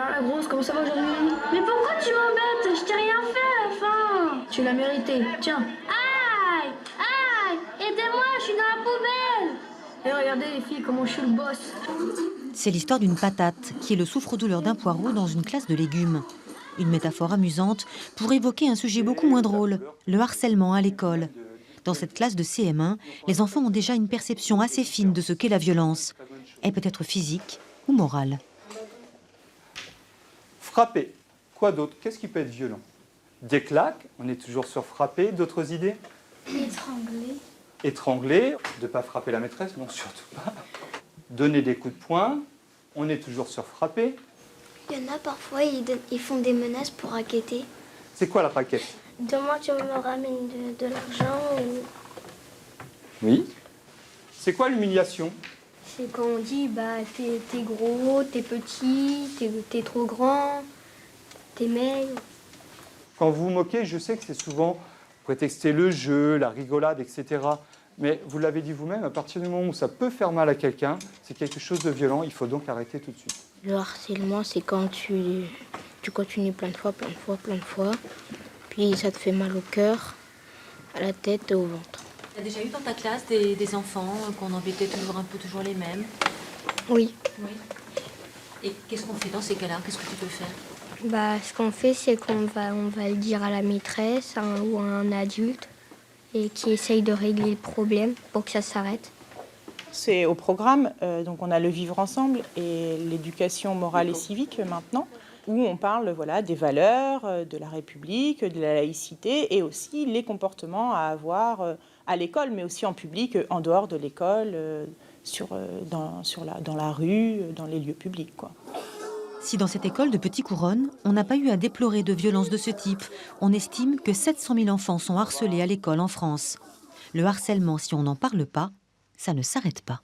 la grosse, comment ça va aujourd'hui? Mais pourquoi tu m'embêtes? Je t'ai rien fait, enfin. Tu l'as mérité, tiens. Aïe! Aïe! Aidez-moi, je suis dans la poubelle. Et regardez les filles, comment je suis le boss. C'est l'histoire d'une patate, qui est le souffre-douleur d'un poireau dans une classe de légumes. Une métaphore amusante pour évoquer un sujet beaucoup moins drôle, le harcèlement à l'école. Dans cette classe de CM1, les enfants ont déjà une perception assez fine de ce qu'est la violence. Elle peut être physique ou morale. Frapper. Quoi d'autre? Qu'est-ce qui peut être violent? Des claques, on est toujours sur frapper. D'autres idées? Étrangler. Étrangler, de ne pas frapper la maîtresse, non, surtout pas. Donner des coups de poing, on est toujours sur frapper. Il y en a parfois, ils font des menaces pour raqueter. C'est quoi la raquette? Demain, tu me ramènes de l'argent ou... Oui. C'est quoi l'humiliation? C'est quand on dit, bah, t'es gros, t'es petit, t'es trop grand, t'es maigre. Quand vous vous moquez, je sais que c'est souvent prétexter le jeu, la rigolade, etc. Mais vous l'avez dit vous-même, à partir du moment où ça peut faire mal à quelqu'un, c'est quelque chose de violent, il faut donc arrêter tout de suite. Le harcèlement, c'est quand tu continues plein de fois, puis ça te fait mal au cœur, à la tête et au ventre. Tu as déjà eu dans ta classe des enfants qu'on embêtait toujours les mêmes? Oui. Et qu'est-ce qu'on fait dans ces cas-là? Qu'est-ce que tu peux faire? Bah, ce qu'on fait, c'est qu'on va le dire à la maîtresse ou à un adulte et qui essaye de régler le problème pour que ça s'arrête. C'est au programme, donc on a le vivre ensemble et l'éducation morale et civique maintenant, où on parle des valeurs, de la République, de la laïcité et aussi les comportements à avoir à l'école, mais aussi en public, en dehors de l'école, dans la rue, dans les lieux publics, quoi. Si dans cette école de Petit-Couronne, on n'a pas eu à déplorer de violences de ce type, on estime que 700 000 enfants sont harcelés à l'école en France. Le harcèlement, si on n'en parle pas, ça ne s'arrête pas.